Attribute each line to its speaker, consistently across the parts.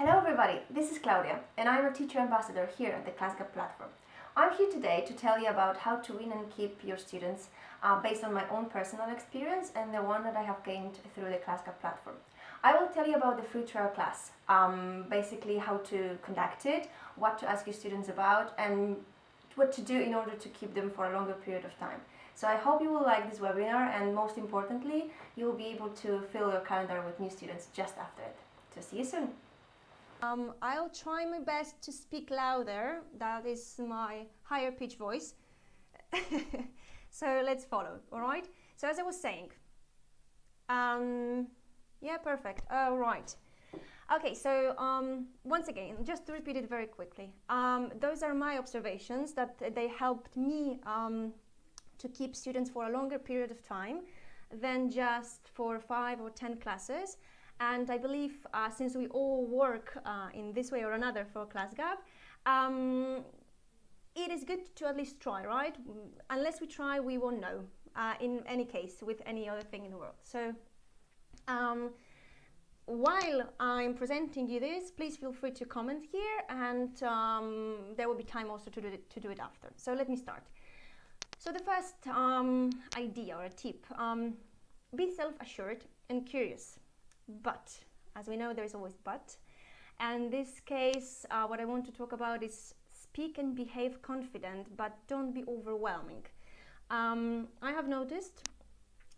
Speaker 1: Hello everybody, this is Claudia and I'm a teacher ambassador here at the Classgap platform. I'm here today to tell you about how to win and keep your students based on my own personal experience and the one that I have gained through the Classgap platform. I will tell you about the free trial class, basically how to conduct it, what to ask your students about and what to do in order to keep them for a longer period of time. So I hope you will like this webinar and most importantly, you will be able to fill your calendar with new students just after it. So see you soon!
Speaker 2: I'll try my best to speak louder. That is my higher pitch voice. So let's follow, all right? So as I was saying, yeah, perfect. All right. Okay, so once again, just to repeat it very quickly, those are my observations that they helped me to keep students for a longer period of time than just for 5 or 10 classes. And I believe since we all work in this way or another for Classgap, it is good to at least try, right? Unless we try, we won't know in any case with any other thing in the world. So while I'm presenting you this, please feel free to comment here and there will be time also to do it after. So let me start. So the first idea or a tip, be self-assured and curious. But, as we know, there's always but. And in this case, what I want to talk about is speak and behave confident, but don't be overwhelming. I have noticed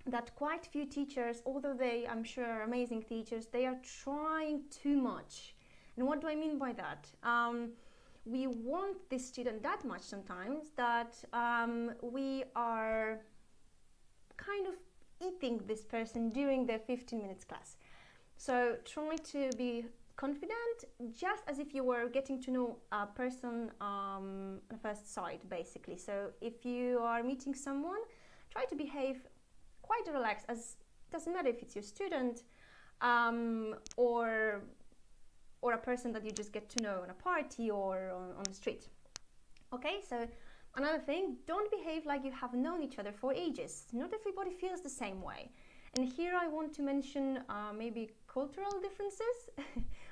Speaker 2: that quite few teachers, although they, I'm sure, are amazing teachers, they are trying too much. And what do I mean by that? We want this student that much sometimes that we are kind of eating this person during their 15 minutes class. So try to be confident, just as if you were getting to know a person on the first sight, basically. So if you are meeting someone, try to behave quite relaxed, as it doesn't matter if it's your student or a person that you just get to know on a party or on the street. Okay, so another thing, don't behave like you have known each other for ages. Not everybody feels the same way. And here I want to mention maybe cultural differences.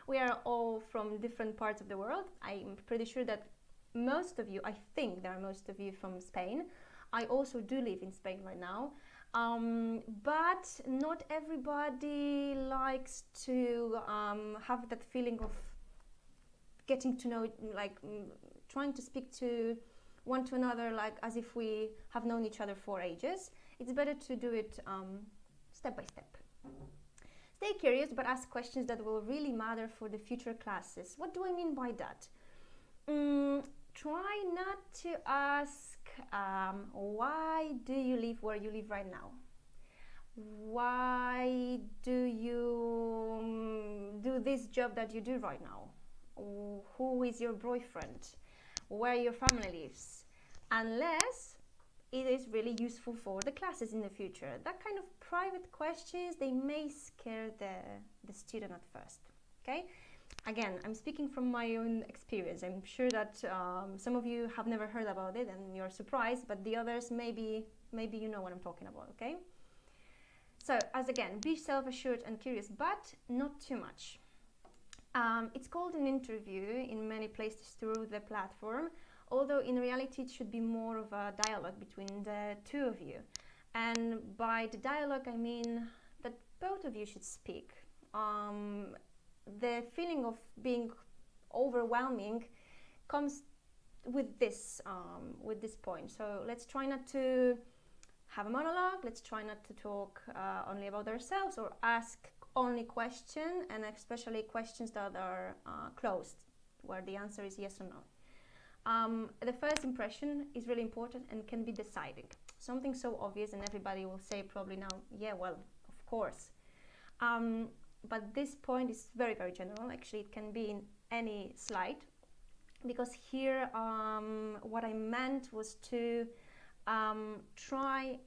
Speaker 2: We are all from different parts of the world. I'm pretty sure that most of you, I think there are most of you from Spain. I also do live in Spain right now. But not everybody likes to have that feeling of getting to know, like trying to speak to one to another like as if we have known each other for ages. It's better to do it step by step. Stay curious, but ask questions that will really matter for the future classes. What do I mean by that? Try not to ask why do you live where you live right now? Why do you do this job that you do right now? Who is your boyfriend? Where your family lives? Unless it is really useful for the classes in the future. That kind of private questions, they may scare the student at first, okay? Again, I'm speaking from my own experience. I'm sure that some of you have never heard about it and you're surprised, but the others, maybe you know what I'm talking about, okay? So, as again, be self-assured and curious, but not too much. It's called an interview in many places through the platform, although in reality it should be more of a dialogue between the two of you. And by the dialogue I mean that both of you should speak. The feeling of being overwhelming comes with this point. So let's try not to have a monologue, let's try not to talk only about ourselves or ask only questions, and especially questions that are closed, where the answer is yes or no. The first impression is really important and can be deciding. Something so obvious and everybody will say probably now, yeah, well, of course. But this point is very, very general. Actually, it can be in any slide, because here what I meant was to try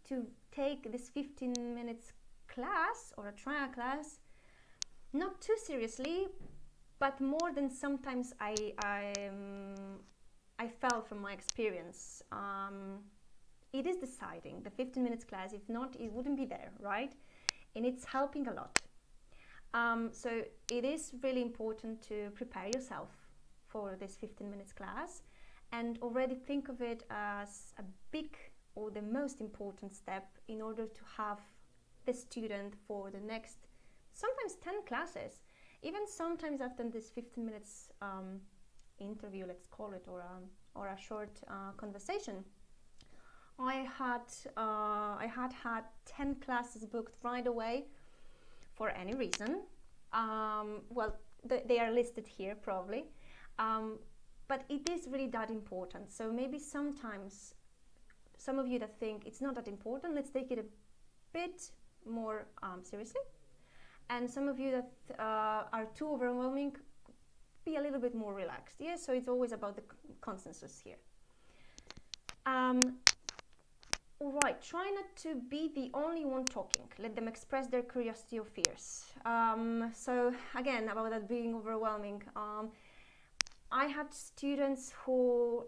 Speaker 2: to take this 15 minutes class or a trial class not too seriously, but more than sometimes I felt from my experience. It is deciding, the 15 minutes class. If not, it wouldn't be there, right? And it's helping a lot. So it is really important to prepare yourself for this 15 minutes class and already think of it as a big or the most important step in order to have the student for the next sometimes 10 classes, even sometimes after this 15 minutes interview, let's call it, or a short conversation. I had 10 classes booked right away for any reason. Well, they are listed here probably, but it is really that important. So maybe sometimes some of you that think it's not that important, let's take it a bit more seriously. And some of you that are too overwhelming, be a little bit more relaxed. Yeah, so it's always about the consensus here. Right, try not to be the only one talking. Let them express their curiosity or fears. So again, about that being overwhelming, I had students who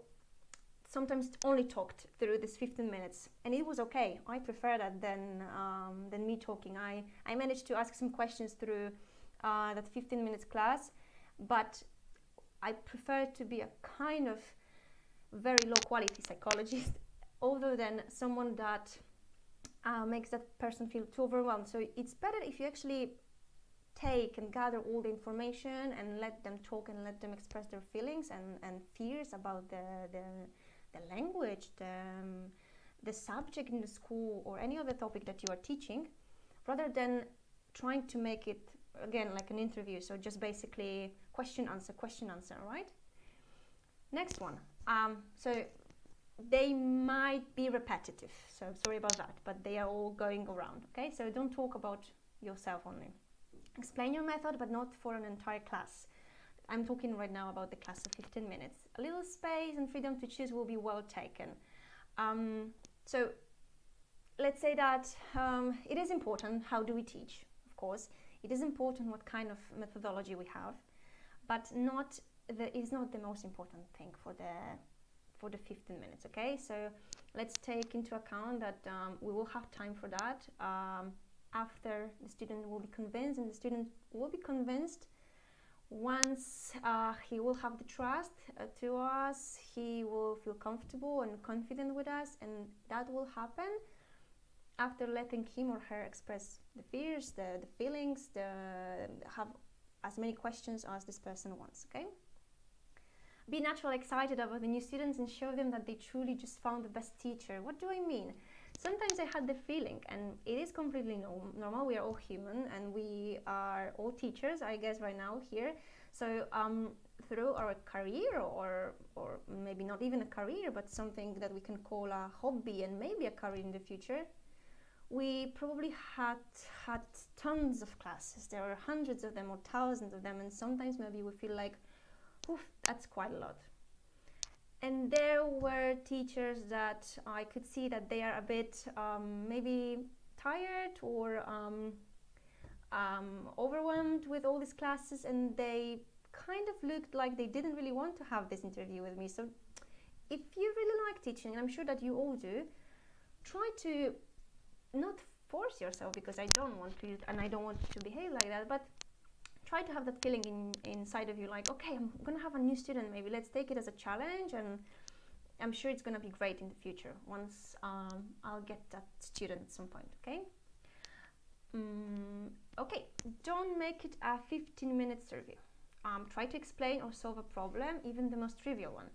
Speaker 2: sometimes only talked through this 15 minutes, and it was okay. I prefer that than me talking. I managed to ask some questions through that 15 minutes class, but I prefer to be a kind of very low quality psychologist other than someone that makes that person feel too overwhelmed. So it's better if you actually take and gather all the information and let them talk and let them express their feelings and fears about the language, the subject in the school, or any other topic that you are teaching, rather than trying to make it again like an interview. So just basically question answer, right? Next one. So they might be repetitive, so sorry about that, but they are all going around. Okay, so don't talk about yourself only. Explain your method, but not for an entire class. I'm talking right now about the class of 15 minutes. A little space and freedom to choose will be well taken. So let's say that it is important how do we teach, of course. It is important what kind of methodology we have, but is not the most important thing for the 15 minutes, okay? So let's take into account that we will have time for that after the student will be convinced, and the student will be convinced once he will have the trust to us, he will feel comfortable and confident with us, and that will happen after letting him or her express the fears, the feelings, have as many questions as this person wants, okay? Be naturally excited about the new students and show them that they truly just found the best teacher. What do I mean? Sometimes I had the feeling, and it is completely normal, we are all human and we are all teachers, I guess, right now here. So through our career, or maybe not even a career, but something that we can call a hobby and maybe a career in the future, we probably had tons of classes. There are hundreds of them or thousands of them, and sometimes maybe we feel like, oof, that's quite a lot. And there were teachers that I could see that they are a bit maybe tired or overwhelmed with all these classes, and they kind of looked like they didn't really want to have this interview with me. So if you really like teaching, and I'm sure that you all do, try to not force yourself, because I don't want to, and I don't want to behave like that, but try to have that feeling inside of you, like, okay, I'm gonna have a new student, maybe let's take it as a challenge, and I'm sure it's gonna be great in the future once I'll get that student at some point, okay? Okay, don't make it a 15-minute survey. Try to explain or solve a problem, even the most trivial one.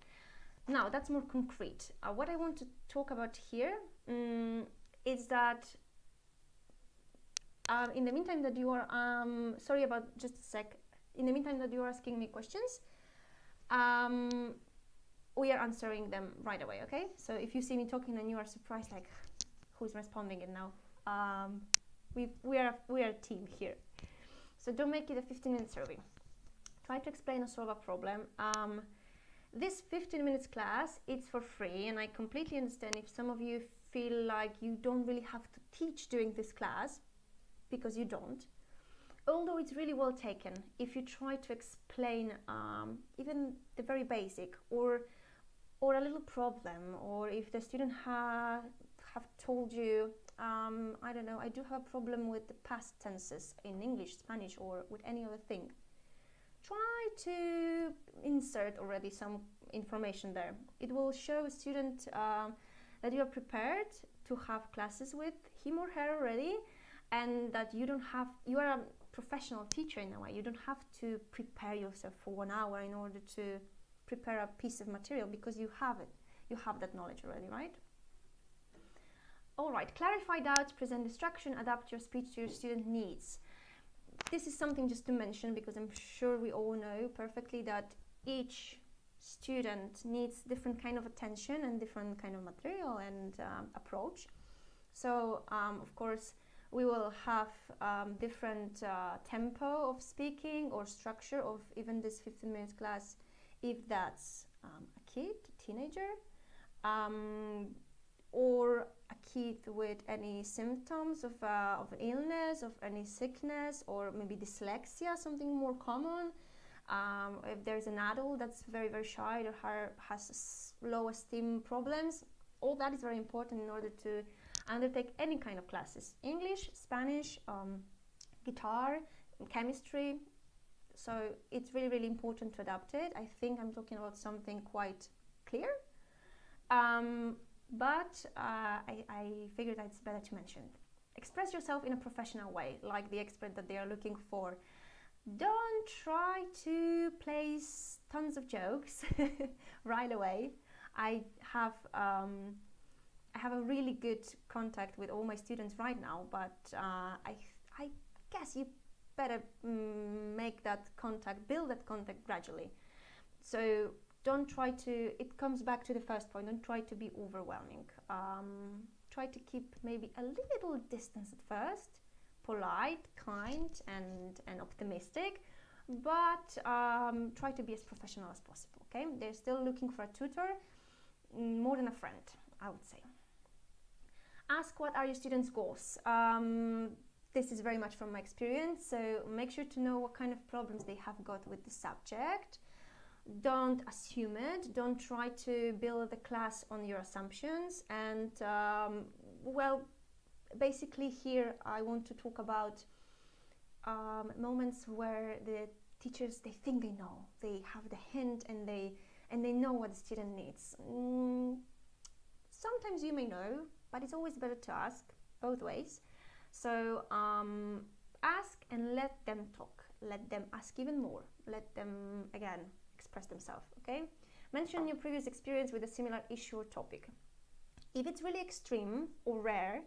Speaker 2: Now, that's more concrete. What I want to talk about here is that in the meantime that you are, sorry about just a sec, in the meantime that you are asking me questions, we are answering them right away, okay? So if you see me talking and you are surprised, like, who's responding it now? We are a team here. So don't make it a 15-minute survey. Try to explain or solve a problem. This 15 minutes class, it's for free, and I completely understand if some of you feel like you don't really have to teach during this class, because you don't. Although it's really well taken if you try to explain even the very basic, or a little problem, or if the student have told you I don't know, I do have a problem with the past tenses in English, Spanish, or with any other thing. Try to insert already some information there. It will show a student that you are prepared to have classes with him or her already, and that you are a professional teacher in a way. You don't have to prepare yourself for 1 hour in order to prepare a piece of material, because you have it. You have that knowledge already, right? All right, clarify doubts, present instruction, adapt your speech to your student needs. This is something just to mention, because I'm sure we all know perfectly that each student needs different kind of attention and different kind of material and approach. So of course we will have different tempo of speaking or structure of even this 15 minutes class, if that's a kid, teenager, or a kid with any symptoms of illness, of any sickness, or maybe dyslexia, something more common. If there's an adult that's very, very shy or has low esteem problems, all that is very important in order to undertake any kind of classes. English, Spanish, guitar, chemistry. So it's really, really important to adapt it. I think I'm talking about something quite clear. But I figured that it's better to mention. Express yourself in a professional way, like the expert that they are looking for. Don't try to place tons of jokes right away. I have a really good contact with all my students right now, but I guess you better make that contact, build that contact gradually. So don't try to, it comes back to the first point, don't try to be overwhelming. Try to keep maybe a little distance at first, polite, kind, and optimistic, but try to be as professional as possible, okay? They're still looking for a tutor, more than a friend, I would say. Ask what are your students' goals. This is very much from my experience, so make sure to know what kind of problems they have got with the subject. Don't assume it, don't try to build the class on your assumptions, and well, basically here I want to talk about moments where the teachers, they think they know, they have the hint, and they know what the student needs. Sometimes you may know, but it's always better to ask, both ways. So ask and let them talk, let them ask even more, let them again express themselves, okay? Mention your previous experience with a similar issue or topic. If it's really extreme or rare,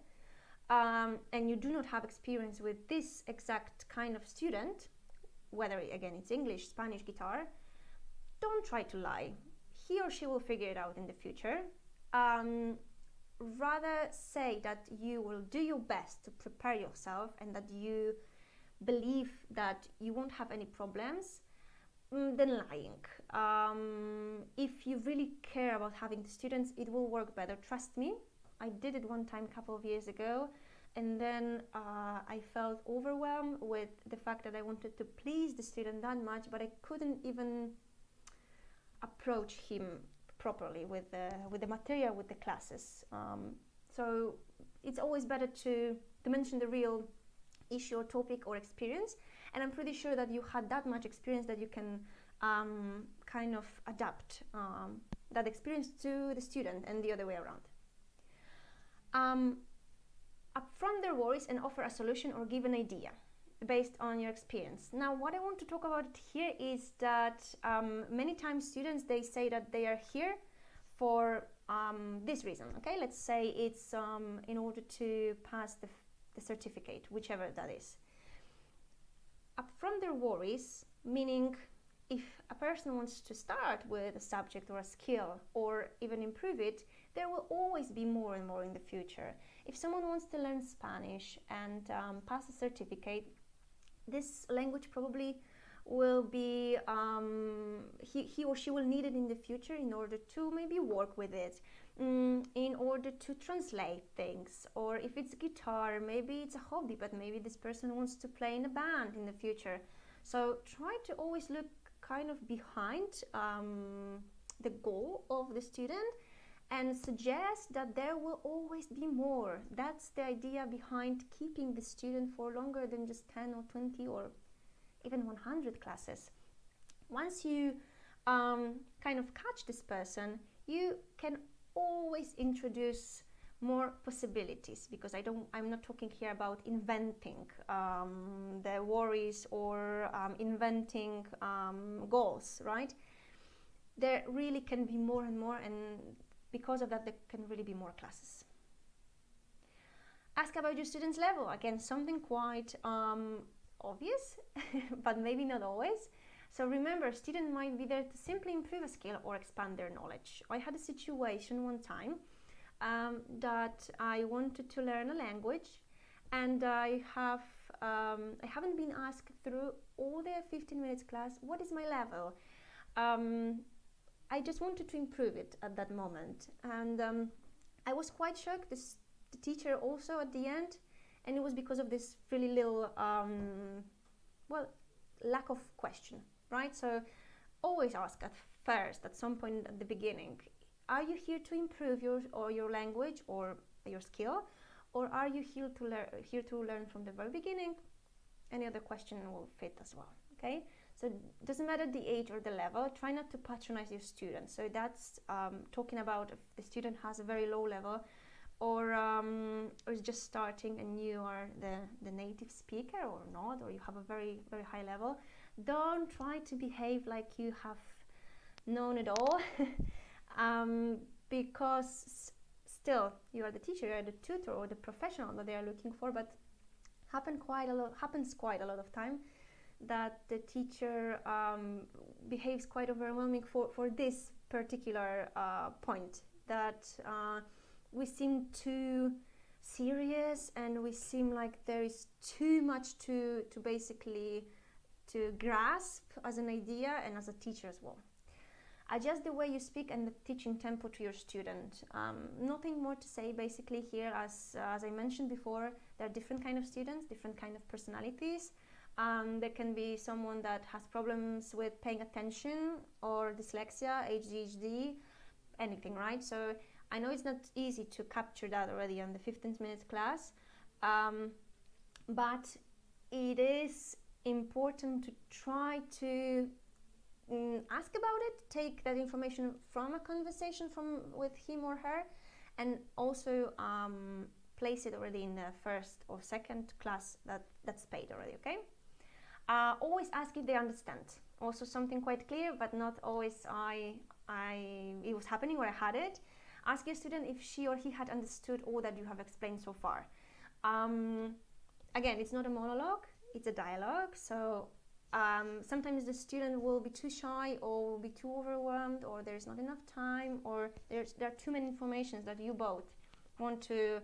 Speaker 2: and you do not have experience with this exact kind of student, whether again it's English, Spanish, guitar, don't try to lie. He or she will figure it out in the future. Rather say that you will do your best to prepare yourself and that you believe that you won't have any problems, than lying. If you really care about having the students, it will work better, trust me. I did it one time a couple of years ago, and then I felt overwhelmed with the fact that I wanted to please the student that much, but I couldn't even approach him properly with the material, with the classes. So it's always better to mention the real issue or topic or experience, and I'm pretty sure that you had that much experience that you can kind of adapt that experience to the student and the other way around. Upfront their worries and offer a solution or give an idea based on your experience. Now, what I want to talk about here is that many times students, they say that they are here for this reason, okay? Let's say it's in order to pass the certificate, whichever that is. Upfront their worries, meaning if a person wants to start with a subject or a skill or even improve it, there will always be more and more in the future. If someone wants to learn Spanish and pass a certificate, this language probably will be, he or she will need it in the future in order to maybe work with it, in order to translate things, or if it's guitar, maybe it's a hobby, but maybe this person wants to play in a band in the future. So try to always look kind of behind the goal of the student and suggest that there will always be more. That's the idea behind keeping the student for longer than just 10 or 20 or even 100 classes. Once you kind of catch this person, you can always introduce more possibilities, because I'm not talking here about inventing their worries or inventing goals, right? There really can be more and more, and because of that there can really be more classes. Ask about your students' level. Again, something quite obvious but maybe not always. So remember, a student might be there to simply improve a skill or expand their knowledge. I had a situation one time that I wanted to learn a language, and I haven't been asked through all the 15 minutes class what is my level. I just wanted to improve it at that moment, and I was quite shocked. The teacher also at the end, and it was because of this really little lack of question, right? So always ask at first, at some point at the beginning, are you here to improve your language or your skill, or are you here to learn from the very beginning? Any other question will fit as well, okay? So it doesn't matter the age or the level. Try not to patronize your students. So that's talking about if the student has a very low level, or is just starting and you are the native speaker or not, or you have a very, very high level. Don't try to behave like you have known it all because still you are the teacher, you are the tutor or the professional that they are looking for, but happens quite a lot of time that the teacher behaves quite overwhelming for this particular point, that we seem too serious and we seem like there is too much to basically to grasp as an idea and as a teacher as well. Adjust the way you speak and the teaching tempo to your student. Nothing more to say basically here. As I mentioned before, there are different kind of students, different kind of personalities. There can be someone that has problems with paying attention or dyslexia, ADHD, anything, right? So I know it's not easy to capture that already on the 15 minutes class, but it is important to try to ask about it, take that information from a conversation with him or her, and also place it already in the first or second class that's paid already, okay? Always ask if they understand. Also something quite clear, but not always it was happening or I had it. Ask your student if she or he had understood all that you have explained so far. Again, it's not a monologue, it's a dialogue, so sometimes the student will be too shy or will be too overwhelmed, or there's not enough time, or there are too many informations that you both want to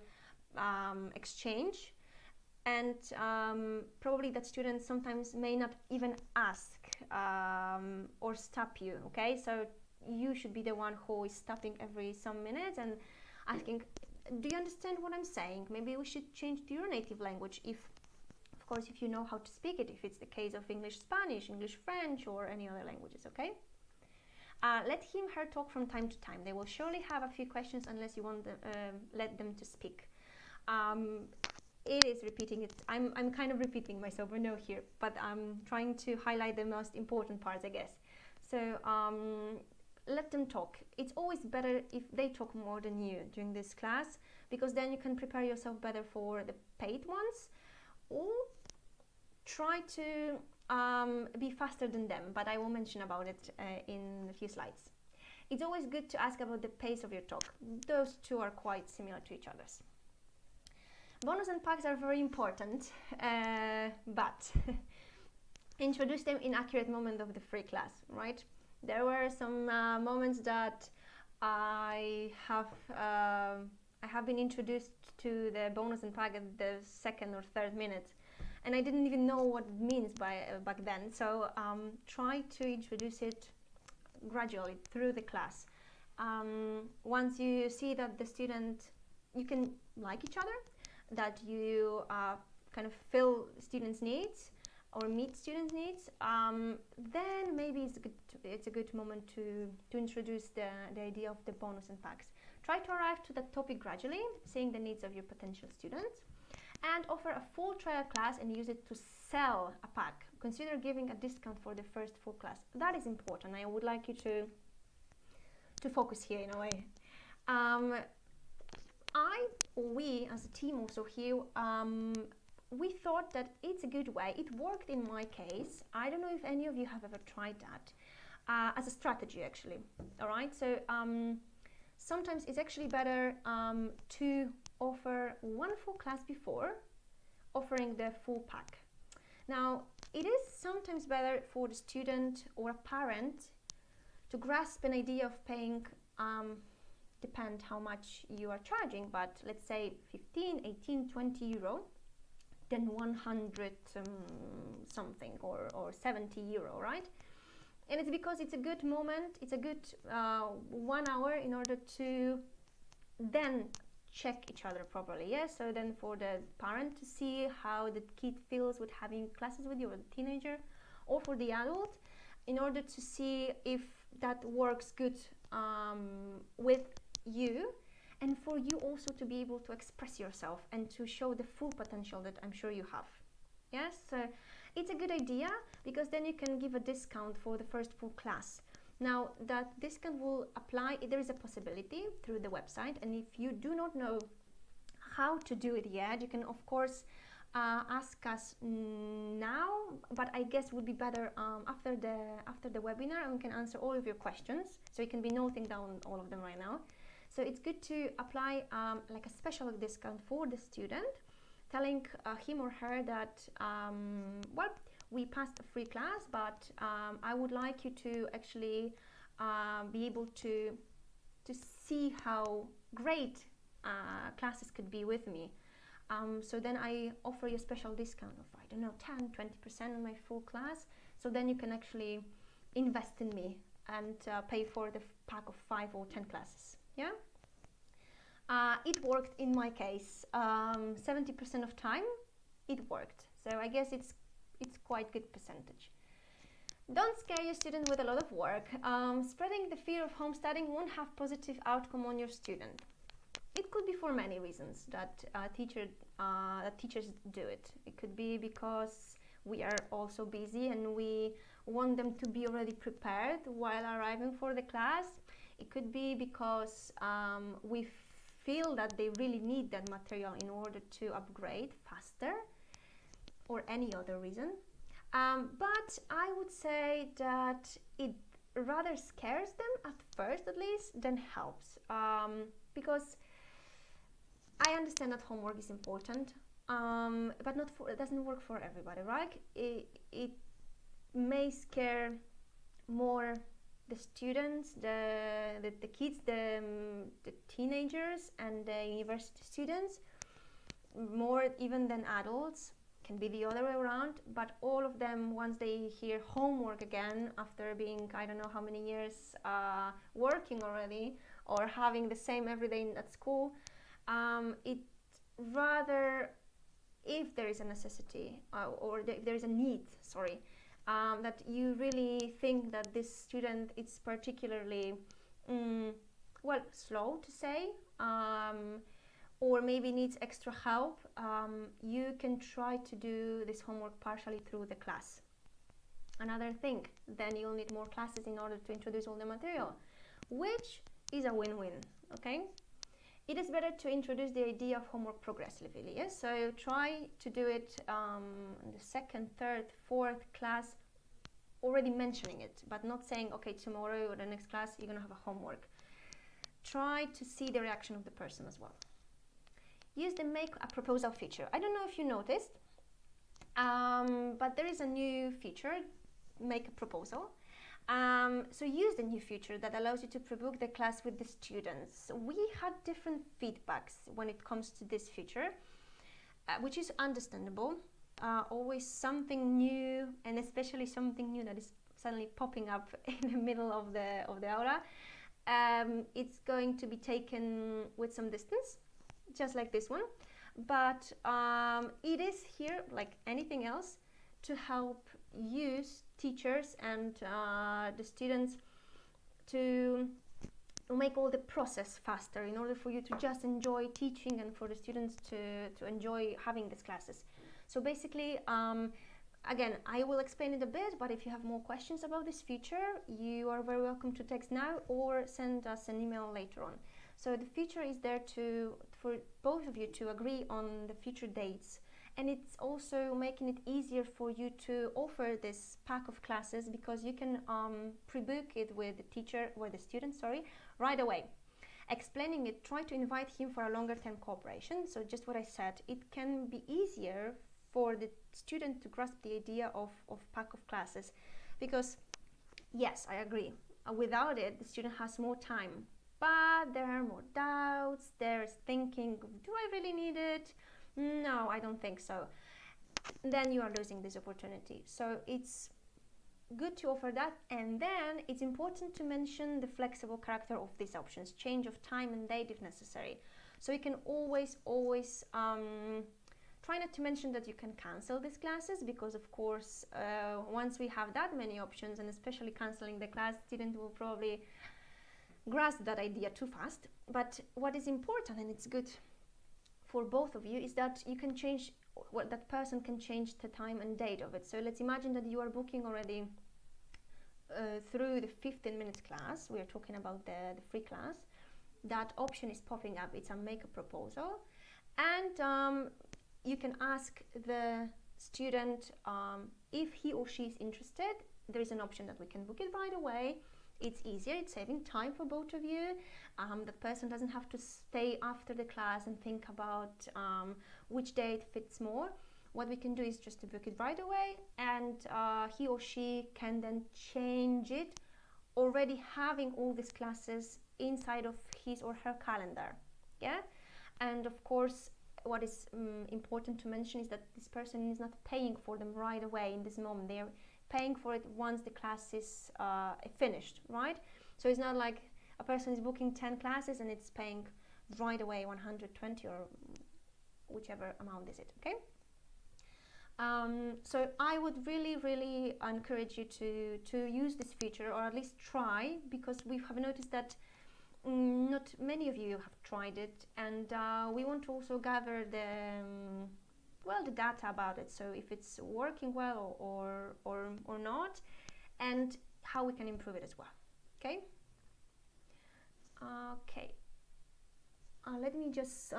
Speaker 2: exchange, and probably that student sometimes may not even ask or stop you, okay? So you should be the one who is stopping every some minutes and asking, do you understand what I'm saying? Maybe we should change to your native language, if of course if you know how to speak it, if it's the case of English Spanish, English French, or any other languages, okay? Let him her talk from time to time. They will surely have a few questions unless you want them, let them to speak. It is repeating it. I'm kind of repeating myself, I know here, but I'm trying to highlight the most important parts, I guess. So let them talk. It's always better if they talk more than you during this class, because then you can prepare yourself better for the paid ones, or try to be faster than them, but I will mention about it in a few slides. It's always good to ask about the pace of your talk. Those two are quite similar to each other. Bonus and packs are very important, but introduce them in accurate moment of the free class, right? There were some moments that I have been introduced to the bonus and pack at the second or third minute, and I didn't even know what it means back then. So try to introduce it gradually through the class. Once you see that the student, you can like each other, that you kind of fill students' needs or meet students' needs, then maybe it's a good moment to introduce the idea of the bonus and packs. Try to arrive to that topic gradually, seeing the needs of your potential students, and offer a full trial class and use it to sell a pack. Consider giving a discount for the first full class. That is important. I would like you to focus here in a way. We as a team also here, we thought that it's a good way. It worked in my case. I don't know if any of you have ever tried that as a strategy, actually. All right, so sometimes it's actually better to offer one full class before offering the full pack. Now, it is sometimes better for the student or a parent to grasp an idea of paying, depend how much you are charging, but let's say 15, 18, 20 euro, then 100 something or 70 euro, right? And it's because it's a good moment, it's a good 1 hour in order to then check each other properly. Yes, so then for the parent to see how the kid feels with having classes with you, or the teenager, or for the adult, in order to see if that works good with you, and for you also to be able to express yourself and to show the full potential that I'm sure you have. Yes, so it's a good idea, because then you can give a discount for the first full class. Now, that discount will apply, there is a possibility through the website, and if you do not know how to do it yet, you can of course ask us now, but I guess would be better after the webinar, and we can answer all of your questions, so you can be noting down all of them right now. So it's good to apply like a special discount for the student, telling him or her that well, we passed a free class, but I would like you to actually be able to see how great classes could be with me. So then I offer you a special discount of, I don't know, 10-20% on my full class. So then you can actually invest in me and pay for the pack of 5 or 10 classes. Yeah. It worked in my case. 70% of time it worked. So I guess it's quite good percentage. Don't scare your student with a lot of work. Spreading the fear of home studying won't have positive outcome on your student. It could be for many reasons that teachers do it. It could be because we are also busy and we want them to be already prepared while arriving for the class. It could be because we feel that they really need that material in order to upgrade faster, or any other reason. But I would say that it rather scares them at first, at least, than helps. Because I understand that homework is important, but it doesn't work for everybody, right? It may scare more the students, the kids, the teenagers and the university students, more even than adults. Can be the other way around, but all of them, once they hear homework again after being, I don't know how many years working already, or having the same every day at school, it rather, if there is a necessity or if there is a need, sorry, that you really think that this student is particularly well, slow to say, or maybe needs extra help, you can try to do this homework partially through the class. Another thing, then you'll need more classes in order to introduce all the material, which is a win-win, okay? It is better to introduce the idea of homework progressively, yes? So try to do it in the second, third, fourth class, already mentioning it, but not saying, okay, tomorrow or the next class you're gonna have a homework. Try to see the reaction of the person as well. Use the make a proposal feature. I don't know if you noticed, but there is a new feature, make a proposal. So use the new feature that allows you to pre-book the class with the students. We had different feedbacks when it comes to this feature, which is understandable. Always something new, and especially something new that is suddenly popping up in the middle of the aula. It's going to be taken with some distance, just like this one, but it is here, like anything else, to help use teachers and the students to make all the process faster in order for you to just enjoy teaching and for the students to enjoy having these classes. So basically, again, I will explain it a bit, but if you have more questions about this feature, you are very welcome to text now or send us an email later on. So the feature is there for both of you to agree on the future dates, and it's also making it easier for you to offer this pack of classes, because you can pre-book it with the teacher, with the student, right away. Explaining it, try to invite him for a longer term cooperation. So just what I said, it can be easier for the student to grasp the idea of pack of classes, because yes, I agree, without it the student has more time, but there are more doubts, there's thinking, do I really need it? No, I don't think so. Then you are losing this opportunity. So it's good to offer that, and then it's important to mention the flexible character of these options, change of time and date if necessary. So you can always try not to mention that you can cancel these classes, because of course once we have that many options, and especially canceling the class, student will probably grasp that idea too fast. But what is important, and it's good for both of you, is that you can change, that person can change the time and date of it. So let's imagine that you are booking already through the 15 minutes class. We are talking about the free class. That option is popping up. It's a make a proposal, and you can ask the student if he or she is interested. There is an option that we can book it right away. It's easier, it's saving time for both of you. The person doesn't have to stay after the class and think about which date fits more. What we can do is just to book it right away, and he or she can then change it, already having all these classes inside of his or her calendar. Yeah, and of course what is important to mention is that this person is not paying for them right away in this moment. They're paying for it once the class is finished, right? So it's not like a person is booking 10 classes and it's paying right away 120 or whichever amount is it, okay? So I would really encourage you to use this feature, or at least try, because we have noticed that not many of you have tried it, and we want to also gather the data about it, so if it's working well or not, and how we can improve it as well. Okay. Let me just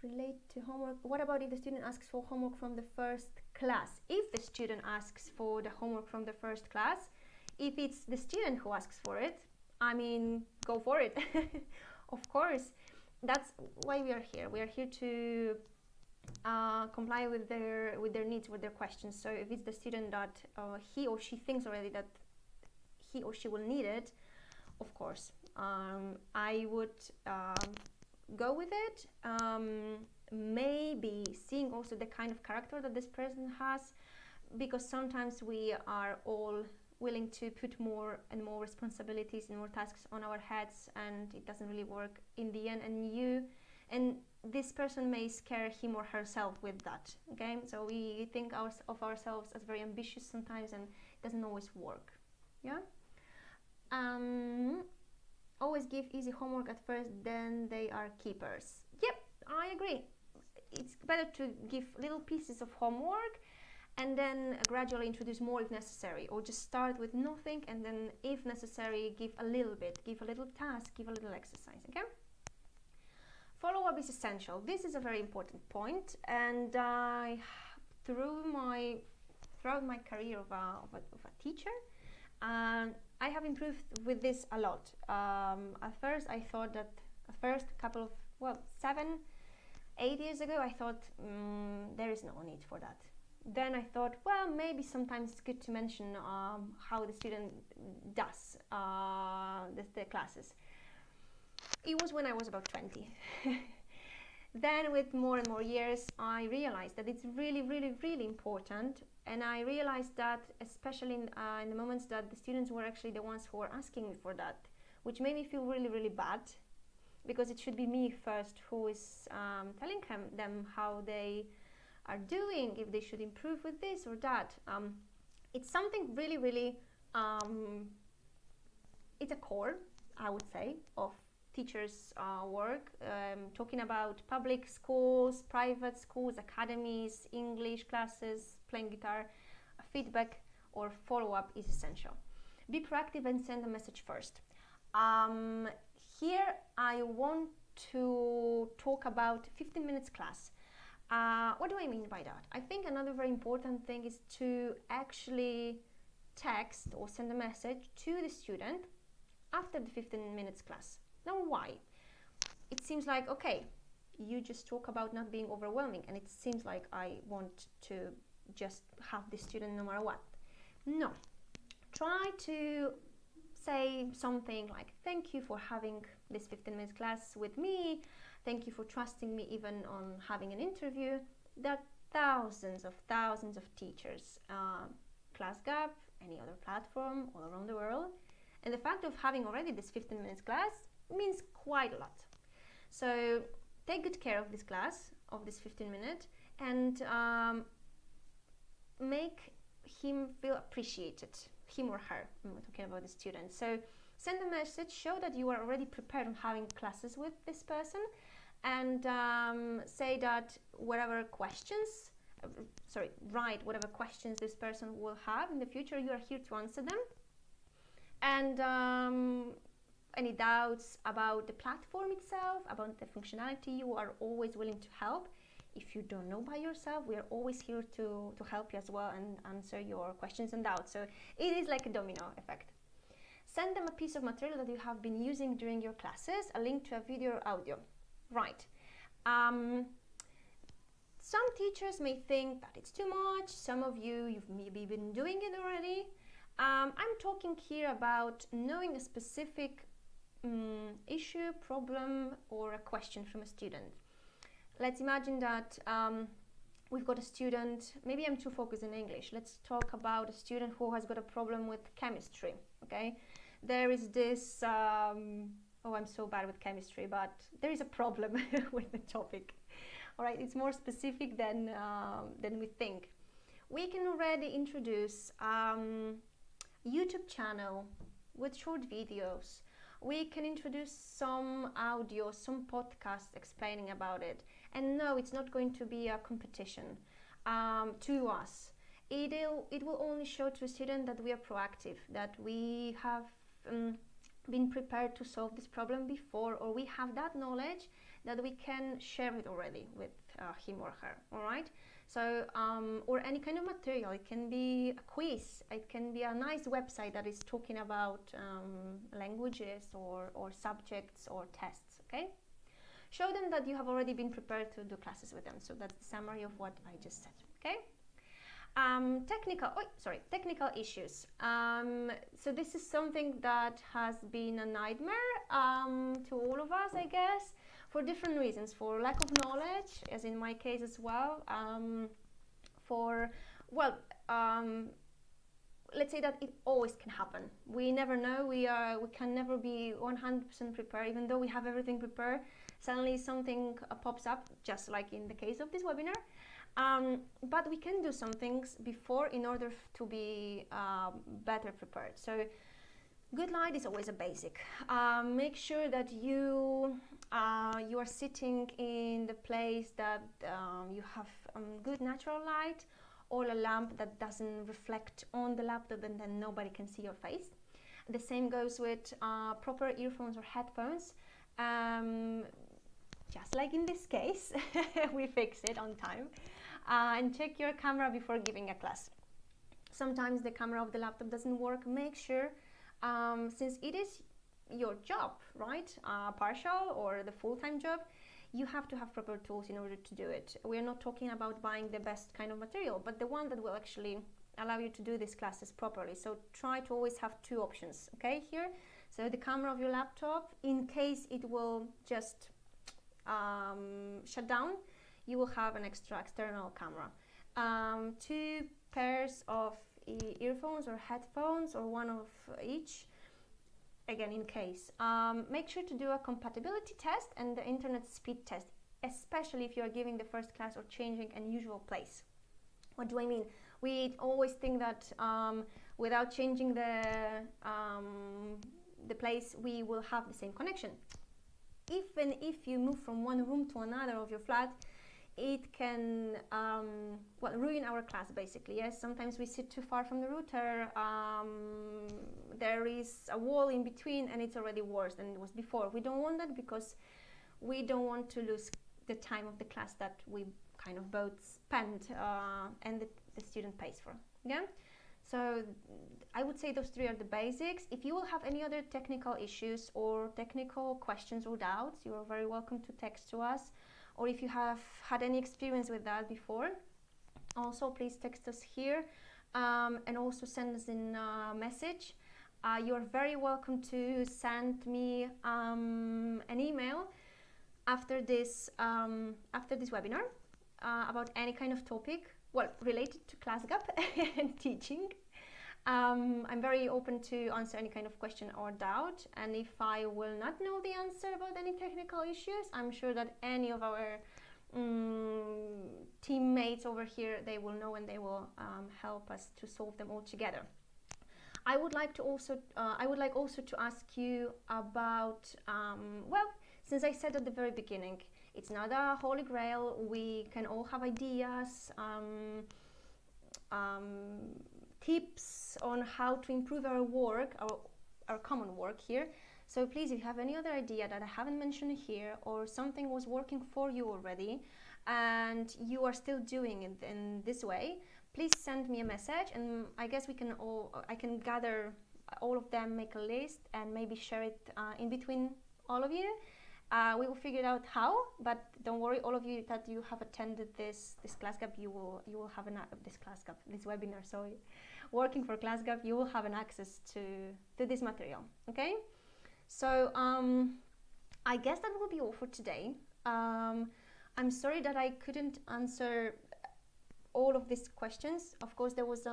Speaker 2: relate to homework. What about if the student asks for homework from the first class? If the student asks for the homework from the first class, if it's the student who asks for it, I mean, go for it. Of course, that's why we are here. We are here to comply with their needs, with their questions. So if it's the student that he or she thinks already that he or she will need it, of course, I would go with it. Maybe seeing also the kind of character that this person has, because sometimes we are all willing to put more and more responsibilities and more tasks on our heads, and it doesn't really work in the end, and this person may scare him or herself with that. Okay, so we think of ourselves as very ambitious sometimes, and it doesn't always work. Yeah. Always give easy homework at first, then they are keepers. Yep, I agree. It's better to give little pieces of homework and then gradually introduce more if necessary, or just start with nothing and then if necessary give a little bit, give a little task, give a little exercise. Okay. Follow-up is essential. This is a very important point, and throughout my career of a teacher, I have improved with this a lot. At first I thought that, couple of 7-8 years ago, I thought there is no need for that. Then I thought, well, maybe sometimes it's good to mention how the student does the classes. It was when I was about 20. Then with more and more years, I realized that it's really important, and I realized that especially in the moments that the students were actually the ones who were asking me for that, which made me feel really bad, because it should be me first who is telling them how they are doing, if they should improve with this or that. It's something really it's a core, I would say, of teachers' work, talking about public schools, private schools, academies, English classes, playing guitar. Feedback or follow-up is essential. Be proactive and send a message first. Here I want to talk about 15 minutes class. What do I mean by that? I think another very important thing is to actually text or send a message to the student after the 15 minutes class. Now why? It seems like, okay, you just talk about not being overwhelming, and it seems like I want to just have the student no matter what. No. Try to say something like, thank you for having this 15 minutes class with me. Thank you for trusting me even on having an interview. There are thousands of teachers, Classgap, any other platform all around the world. And the fact of having already this 15 minutes class means quite a lot. So take good care of this class, of this 15 minutes, and make him feel appreciated, him or her. I'm talking about the student. So send a message, show that you are already prepared on having classes with this person, and say that whatever questions, write whatever questions this person will have in the future, you are here to answer them. And any doubts about the platform itself, about the functionality, you are always willing to help. If you don't know by yourself, we are always here to help you as well and answer your questions and doubts. So it is like a domino effect. Send them a piece of material that you have been using during your classes, a link to a video or audio. Right. Some teachers may think that it's too much. Some of you, you've maybe been doing it already. I'm talking here about knowing a specific issue, problem, or a question from a student. Let's imagine that we've got a student, maybe I'm too focused in English. Let's talk about a student who has got a problem with chemistry, okay? There is this, oh, I'm so bad with chemistry, but there is a problem with the topic. All right, it's more specific than we think. We can already introduce YouTube channel with short videos. We can introduce some audio, some podcasts explaining about it. And no, it's not going to be a competition to us. It will only show to a student that we are proactive, that we have been prepared to solve this problem before, or we have that knowledge that we can share it already with him or her, all right? So, or any kind of material. It can be a quiz, it can be a nice website that is talking about languages or subjects or tests, okay? Show them that you have already been prepared to do classes with them. So that's the summary of what I just said, okay? Technical issues. So this is something that has been a nightmare to all of us, I guess, for different reasons. For lack of knowledge, as in my case as well. Let's say that it always can happen. We never know. We can never be 100% prepared, even though we have everything prepared. Suddenly something pops up, just like in the case of this webinar. But we can do some things before in order to be better prepared. So good light is always a basic. Make sure that you are sitting in the place that you have good natural light, or a lamp that doesn't reflect on the laptop and then nobody can see your face. The same goes with proper earphones or headphones. Just like in this case, we fix it on time. And check your camera before giving a class. Sometimes the camera of the laptop doesn't work. Make sure, since it is your job, right? Partial or the full-time job, you have to have proper tools in order to do it. We're not talking about buying the best kind of material, but the one that will actually allow you to do these classes properly. So try to always have two options, okay, here. So the camera of your laptop, in case it will just shut down, you will have an extra external camera. 2 pairs of earphones or headphones, or one of each, again, in case. Make sure to do a compatibility test and the internet speed test, especially if you are giving the first class or changing an unusual place. What do I mean? We always think that without changing the the place we will have the same connection. Even if you move from one room to another of your flat, it can well, ruin our class basically. Yes, sometimes we sit too far from the router, there is a wall in between and it's already worse than it was before. We don't want that because we don't want to lose the time of the class that we kind of both spend and the student pays for. Yeah, so I would say those three are the basics. If you will have any other technical issues or technical questions or doubts, you are very welcome to text to us, or if you have had any experience with that before, also please text us here, and also send us in a message. You are very welcome to send me an email after this webinar about any kind of topic, well, related to Classgap and teaching. I'm very open to answer any kind of question or doubt, and if I will not know the answer about any technical issues, I'm sure that any of our teammates over here, they will know and they will help us to solve them all together. I would like also to ask you about, well, since I said at the very beginning, it's not a holy grail. We can all have ideas, tips on how to improve our work, our common work here. So please, if you have any other idea that I haven't mentioned here, or something was working for you already and you are still doing it in this way, please send me a message, and I guess I can gather all of them, make a list, and maybe share it in between all of you. We will figure it out how, but don't worry, all of you that you have attended this Classgap, you will have this webinar, sorry, working for Classgap, you will have an access to this material. Okay, so I guess that will be all for today. I'm sorry that I couldn't answer all of these questions. Of course, there was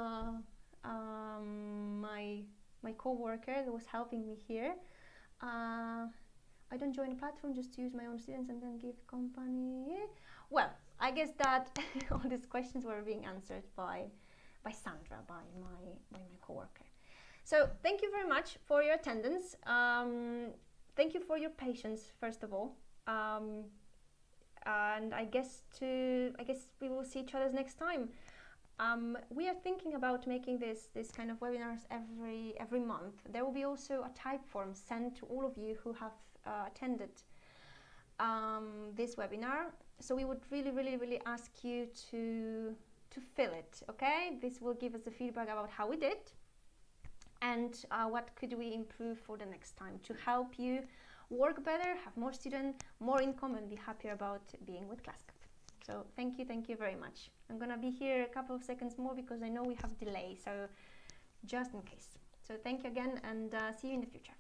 Speaker 2: my co-worker that was helping me here. I don't join a platform just to use my own students and then give company. Well, I guess that all these questions were being answered by Sandra, by my co-worker. So thank you very much for your attendance. Thank you for your patience, first of all. And I guess we will see each other next time. We are thinking about making this kind of webinars every month. There will be also a type form sent to all of you who have attended this webinar. So we would really ask you to fill it. Okay, this will give us the feedback about how we did and what could we improve for the next time to help you work better, have more students, more income, and be happier about being with Classgap. So thank you very much. I'm gonna be here a couple of seconds more because I know we have delay, so just in case. So thank you again, and see you in the future.